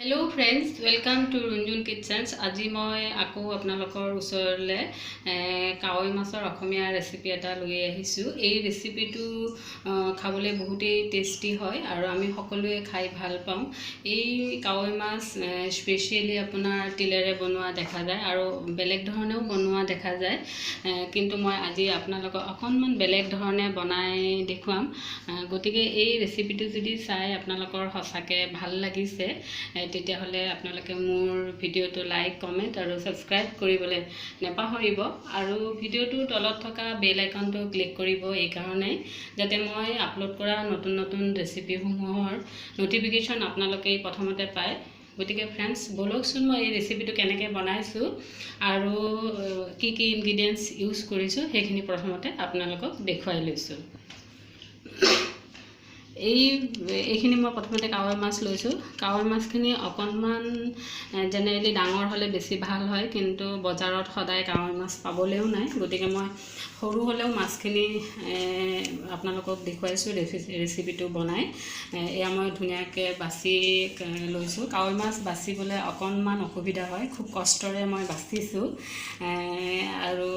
Hello friends, welcome to Runjun kitchens. আজি মই আকৌ আপোনালোকৰ ওচৰলৈ কাৱৈ মাছৰ অসমীয়া ৰেচিপি এটা লৈ আহিছোঁ। এই ৰেচিপিটো খাবলৈ বহুতেই টেষ্টি হয় আৰু আমি সকলোৱে খাই ভাল পাওঁ। এই কাৱৈ মাছ স্পেচিয়েলি আপোনাৰ তিলেৰে বনোৱা দেখা যায় আৰু বেলেগ ধৰণেও বনোৱা দেখা যায়, কিন্তু মই আজি আপোনালোকক অকণমান বেলেগ ধৰণে বনাই দেখুৱাম। গতিকে এই ৰেচিপিটো যদি চাই আপোনালোকৰ সঁচাকৈ ভাল লাগিছে তেতিয়াহ'লে আপোনালোকে মোৰ ভিডিঅ'টো লাইক, কমেণ্ট আৰু ছাবস্ক্ৰাইব কৰিবলৈ নেপাহৰিব আৰু ভিডিঅ'টোৰ তলত থকা বেল আইকনটো ক্লিক কৰিব, এইকাৰণে যাতে মই আপলোড কৰা নতুন নতুন ৰেচিপিসমূহৰ ন'টিফিকেশ্যন আপোনালোকে প্ৰথমতে পায়। গতিকে ফ্ৰেণ্ডছ, ব'লকচোন মই এই ৰেচিপিটো কেনেকৈ বনাইছোঁ আৰু কি কি ইনগ্ৰিডিয়েণ্টছ ইউজ কৰিছোঁ সেইখিনি প্ৰথমতে আপোনালোকক দেখুৱাই লৈছোঁ। এইখিনি মই প্ৰথমতে কাৱৈ মাছ লৈছোঁ। কাৱৈ মাছখিনি অকণমান জেনেৰেলি ডাঙৰ হ'লে বেছি ভাল হয়, কিন্তু বজাৰত সদায় কাৱৈ মাছ পাবলৈও নাই। গতিকে মই সৰু হ'লেও মাছখিনি আপোনালোকক দেখুৱাইছোঁ ৰেচিপিটো বনাই। এয়া মই ধুনীয়াকৈ বাছি লৈছোঁ। কাৱৈ মাছ বাচিবলৈ অকণমান অসুবিধা হয়, খুব কষ্টৰে মই বাচিছোঁ আৰু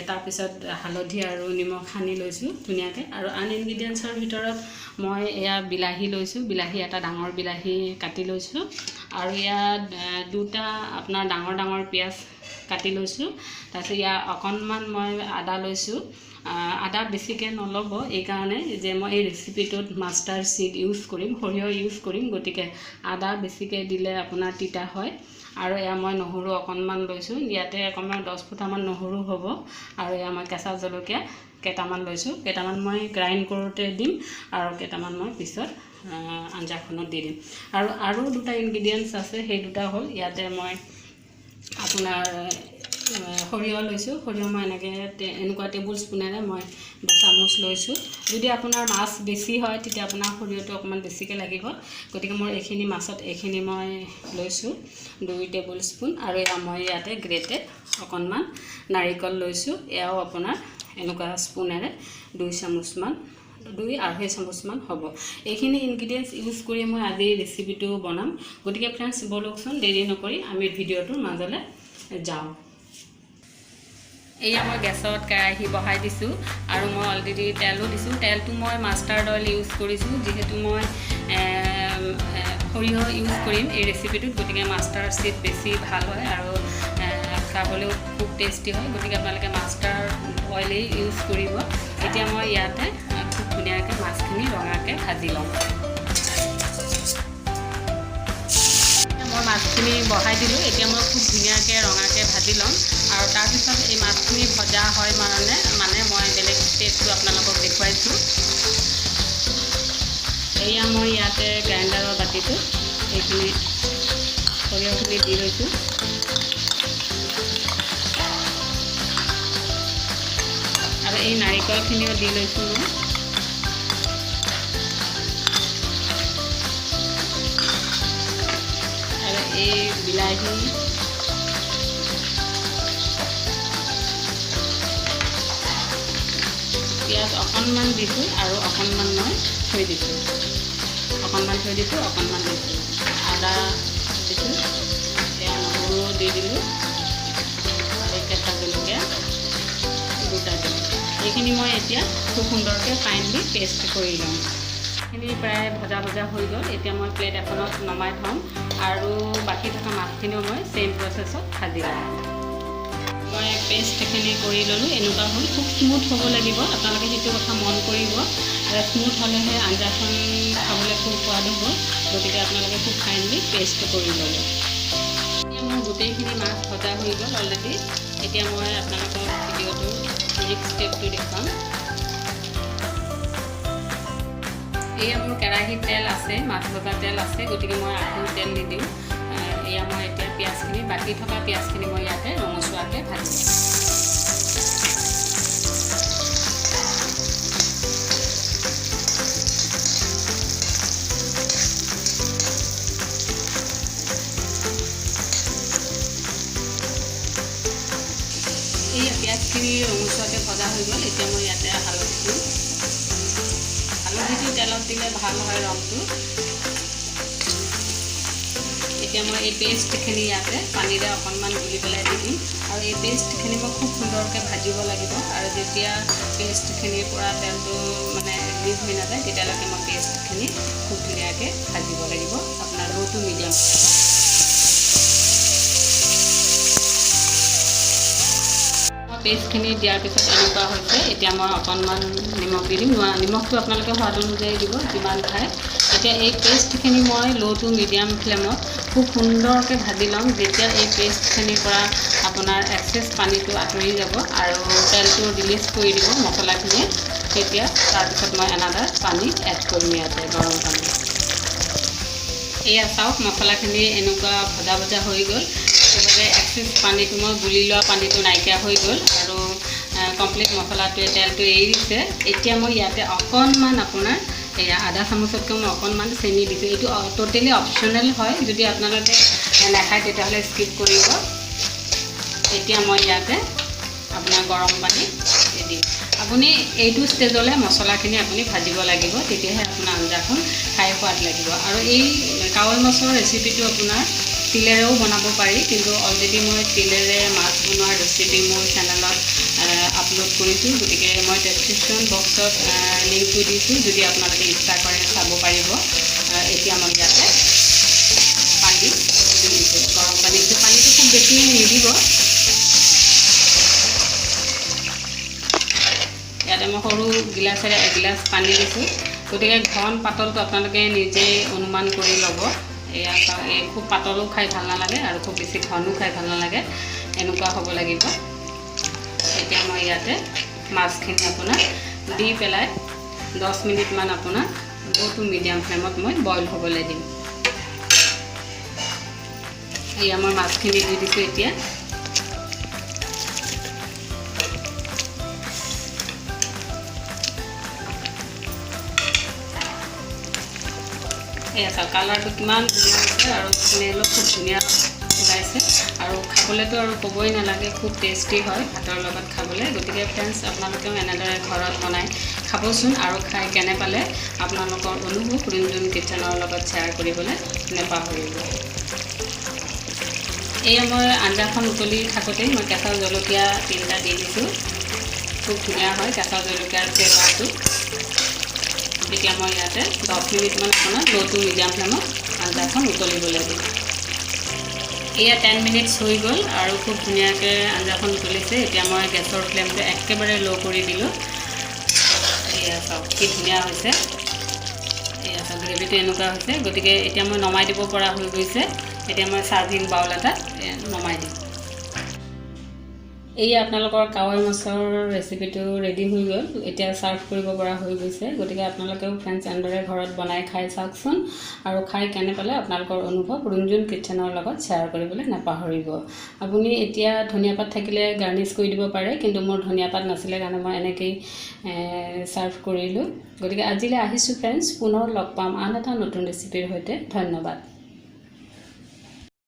তাৰপিছত হালধি আৰু নিমখ সানি লৈছোঁ ধুনীয়াকৈ। আৰু আন ইনগ্ৰিডিয়েণ্টছৰ ভিতৰত মই এয়া বিলাহী লৈছোঁ, বিলাহী এটা ডাঙৰ বিলাহী কাটি লৈছোঁ আৰু ইয়াত দুটা আপোনাৰ ডাঙৰ ডাঙৰ পিঁয়াজ কাটি লৈছোঁ। তাৰপিছত ইয়াত অকণমান মই আদা লৈছোঁ। আদা বেছিকৈ নল'ব, এইকাৰণে যে মই এই ৰেচিপিটোত মাষ্টাৰ চিড ইউজ কৰিম, সৰিয়হ ইউজ কৰিম। গতিকে আদা বেছিকৈ দিলে আপোনাৰ তিতা হয়। আৰু এয়া মই নহৰু অকণমান লৈছোঁ, ইয়াতে অকণমান 10 ফুটামান নহৰু হ'ব। আৰু এয়া মই কেঁচা জলকীয়া কেইটামান লৈছোঁ, কেইটামান মই গ্ৰাইণ্ড কৰোঁতে দিম আৰু কেইটামান মই পিছত আঞ্জাখনত দি দিম। আৰু দুটা ইনগ্ৰিডিয়েণ্টছ আছে, সেই দুটা হ'ল ইয়াতে মই আপোনাৰ সৰিয়হ লৈছোঁ। সৰিয়হ মই এনেকুৱা টেবুল স্পুনেৰে মই 2 চামুচ লৈছোঁ। যদি আপোনাৰ মাছ বেছি হয় তেতিয়া আপোনাৰ সৰিয়হটো অকণমান বেছিকৈ লাগিব। গতিকে মোৰ এইখিনি মাছত এইখিনি মই লৈছোঁ 2 টেবুল স্পুন। আৰু এয়া মই ইয়াতে গ্ৰেটেড অকণমান নাৰিকল লৈছোঁ, এয়াও আপোনাৰ এনেকুৱা স্পুনেৰে 2 চামুচমান, 2-2.5 চামুচমান হ'ব। এইখিনি ইনগ্ৰিডিয়েণ্টছ ইউজ কৰি মই আজি ৰেচিপিটো বনাম। গতিকে ফ্ৰেণ্ডছ, ব'লকচোন দেৰি নকৰি আমি ভিডিঅ'টোৰ মাজলৈ যাওঁ। এয়া মই গেছত কেৰাহী বহাই দিছোঁ আৰু মই অলৰেডি তেলো দিছোঁ। তেলটো মই মাষ্টাৰ্ড অইল ইউজ কৰিছোঁ, যিহেতু মই সৰিয়হ ইউজ কৰিম এই ৰেচিপিটোত। গতিকে মাষ্টাৰ্ড চিড বেছি ভাল হয় আৰু খাবলৈও খুব টেষ্টি হয়। গতিকে আপোনালোকে মাষ্টাৰ্ড অইলেই ইউজ কৰিব। এতিয়া মই ইয়াতে খুব ধুনীয়াকৈ মাছখিনি ৰঙাকৈ ভাজি ল'ম। মই মাছখিনি বহাই দিলোঁ, এতিয়া মই খুব ধুনীয়াকৈ ৰঙাকৈ ভাজি ল'ম। আৰু তাৰপিছত এই মাছখিনি ভজা হয় মানে মই বেলেগ ষ্টেপটো আপোনালোকক দেখুৱাইছোঁ। এয়া মই ইয়াতে গ্ৰাইণ্ডাৰৰ বাতিটো এইখিনি সৰিয়হখিনি দি লৈছোঁ। আৰু এই নাৰিকলখিনিও দি লৈছোঁ মই। আৰু এই বিলাহী, পিঁয়াজ অকণমান দিছোঁ আৰু অকণমান মই থৈ দিছোঁ, অকণমান দিছোঁ। আদা দিছোঁ, এয়া নহৰু দি দিলোঁ আৰু কেঁচা জলকীয়া 2টা দিলোঁ। এইখিনি মই এতিয়া খুব সুন্দৰকৈ ফাইনলি পেষ্ট কৰি ল'ম। এইখিনি প্ৰায় ভজা হৈ গ'ল। এতিয়া মই প্লেট এখনত নমাই থ'ম আৰু বাকী থকা মাছখিনিও মই চেম প্ৰচেছত ভাজি ল'ম। মই পেষ্টখিনি কৰি ল'লোঁ, এনেকুৱা হ'ল। খুব স্মুথ হ'ব লাগিব, আপোনালোকে সেইটো কথা মন কৰিব। স্মুথ হ'লেহে আঞ্জাখন খাবলৈ খুব সোৱাদ হ'ব। গতিকে আপোনালোকে খুব ফাইনলি পেষ্ট কৰি ল'ব। এতিয়া মোৰ গোটেইখিনি মাছ ভজা হৈ গ'ল অলৰেডি। এতিয়া মই আপোনালোকৰ ভিডিঅ'টোৰ নেক্সট ষ্টেপটো দেখুৱাম। এয়া মোৰ কেৰাহীত তেল আছে, মাছ ভজা তেল আছে। গতিকে মই আকৌ তেল দি দিওঁ। এয়া মই এতিয়া পিঁয়াজখিনি, বাকী থকা পিঁয়াজখিনি মই ইয়াতে ৰঙচুৱাকৈ ভাজিম। এই পিঁয়াজখিনি ৰঙচুৱাকৈ ভজা হৈ গ'ল। এতিয়া মই ইয়াতে হালধি দিওঁ। হালধিটো তেলত দিলে ভাল হয় ৰংটো। এতিয়া মই এই পেষ্টখিনি ইয়াতে পানীৰে অকণমান গুলি পেলাই দি দিম আৰু এই পেষ্টখিনি মই খুব সুন্দৰকৈ ভাজিব লাগিব আৰু যেতিয়া পেষ্টখিনিৰ পৰা তেলটো মানে ৰিলিজ হৈ নাযায় তেতিয়ালৈকে মই পেষ্টখিনি খুব ধুনীয়াকৈ ভাজিব লাগিব আপোনাৰ লো টু মিডিয়াম। পেষ্টখিনি দিয়াৰ পিছত এনেকুৱা হৈছে। এতিয়া মই অকণমান নিমখ দি দিম। নিমখটো আপোনালোকে সোৱাদ অনুযায়ী দিব যিমান খায়। এতিয়া এই পেষ্টখিনি মই লো টু মিডিয়াম ফ্লেমত খুব সুন্দৰকৈ ভাজি ল'ম। যেতিয়া এই পেষ্টখিনিৰ পৰা আপোনাৰ এক্সেছ পানীটো আঁতৰি যাব আৰু তেলটো ৰিলিজ কৰি দিব মছলাখিনিয়ে, তেতিয়া তাৰপিছত মই এনাদাৰ পানী এড কৰিম ইয়াতে গৰম পানী। এয়া চাওক মছলাখিনি এনেকুৱা ভজা ভজা হৈ গ'ল। একেবাৰে এক্সেছ পানীটো মই গুলি লোৱা পানীটো নাইকিয়া হৈ গ'ল আৰু কমপ্লিট মছলাটোৱে তেলটো এৰিছে। এতিয়া মই ইয়াতে অকণমান আপোনাৰ এয়া আধা চামুচতকৈ মই অকণমান চেনি দিছোঁ। এইটো টোটেলি অপশ্যনেল হয়, যদি আপোনালোকে নাখায় তেতিয়াহ'লে স্কিপ কৰিব। এতিয়া মই ইয়াতে আপোনাৰ গৰম পানী দি দিম। আপুনি এইটো ষ্টেজলৈ মছলাখিনি আপুনি ভাজিব লাগিব, তেতিয়াহে আপোনাৰ আঞ্জাখন খাই সোৱাদ লাগিব। আৰু এই কাৱৈ মাছৰ ৰেচিপিটো আপোনাৰ তিলেৰেও বনাব পাৰি, কিন্তু অলৰেডি মই তিলেৰে মাছ বনোৱাৰ ৰেচিপি মোৰ চেনেলত আপলোড কৰিছোঁ, গতিকে মই ডেছক্ৰিপশ্যন বক্সত লিংকটো দিছোঁ, যদি আপোনালোকে ইচ্ছা কৰে চাব পাৰিব। এতিয়া মই ইয়াতে পানী দি দিছোঁ, গৰম পানী দিছোঁ। পানীটো খুব বেছি নিদিব। ইয়াতে মই সৰু গিলাচেৰে এগিলাচ পানী দিছোঁ, গতিকে ঘন পাতলটো আপোনালোকে নিজেই অনুমান কৰি ল'ব। এয়া এই খুব পাতলো খাই ভাল নালাগে আৰু খুব বেছি ঘনো খাই ভাল নালাগে, এনেকুৱা হ'ব লাগিব। এতিয়া মই ইয়াতে মাছখিনি আপোনাৰ দি পেলাই 10 মিনিটমান আপোনাৰ লো টু মিডিয়াম ফ্লেমত মই বইল হ'বলৈ দিম। এয়া মই মাছখিনি দি দিছোঁ। এতিয়া এয়া চাওক কালাৰটো কিমান ধুনীয়া হৈছে আৰু স্মেলো খুব ধুনীয়া ওলাইছে আৰু খাবলৈতো আৰু ক'বই নালাগে, খুব টেষ্টি হয় ভাতৰ লগত খাবলৈ। গতিকে ফ্ৰেণ্ডছ, আপোনালোকেও এনেদৰে ঘৰত বনাই খাবচোন আৰু খাই কেনে পালে আপোনালোকৰ অনুভৱ ৰুণজুণ কিটচেনৰ লগত শ্বেয়াৰ কৰিবলৈ নাপাহৰিব। এয়া মই আঞ্জাখন উতলি থাকোঁতেই মই কেঁচা জলকীয়া 3টা দি দিছোঁ। খুব ধুনীয়া হয় কেঁচা জলকীয়াৰ ফ্লেভাৰটো। এতিয়া মই ইয়াতে 10 মিনিটমান আপোনাৰ লো টু মিডিয়াম ফ্লেমত আঞ্জাখন উতলিবলৈ দিম। এয়া 10 মিনিটছ হৈ গ'ল আৰু খুব ধুনীয়াকৈ আঞ্জাখন উতলিছে। এতিয়া মই গেছৰ ফ্লেমটো একেবাৰে ল' কৰি দিলোঁ। এয়া চাওক কি ধুনীয়া হৈছে। এয়া চাওক গ্ৰেভিটো এনেকুৱা হৈছে। গতিকে এতিয়া মই নমাই দিব পৰা হৈ গৈছে। এতিয়া মই চাৰ্ভিং বাউল এটাত নমাই দিম। এই আপোনালোকৰ কাৱৈ মাছৰ ৰেচিপিটো ৰেডি হৈ গ'ল। এতিয়া চাৰ্ভ কৰিব পৰা হৈ গৈছে। গতিকে আপোনালোকেও ফ্ৰেণ্ডছ এনেদৰে ঘৰত বনাই খাই চাওকচোন আৰু খাই কেনে পালে আপোনালোকৰ অনুভৱ ৰুণজুণ কিটচেনৰ লগত শ্বেয়াৰ কৰিবলৈ নাপাহৰিব। আপুনি এতিয়া ধনিয়া পাত থাকিলে গাৰ্নিছ কৰি দিব পাৰে, কিন্তু মোৰ ধনিয়া পাত নাছিলে কাৰণে মই এনেকৈয়ে চাৰ্ভ কৰিলোঁ। গতিকে আজিলৈ আহিছোঁ ফ্ৰেণ্ডছ, পুনৰ লগ পাম আন এটা নতুন ৰেচিপিৰ সৈতে। ধন্যবাদ।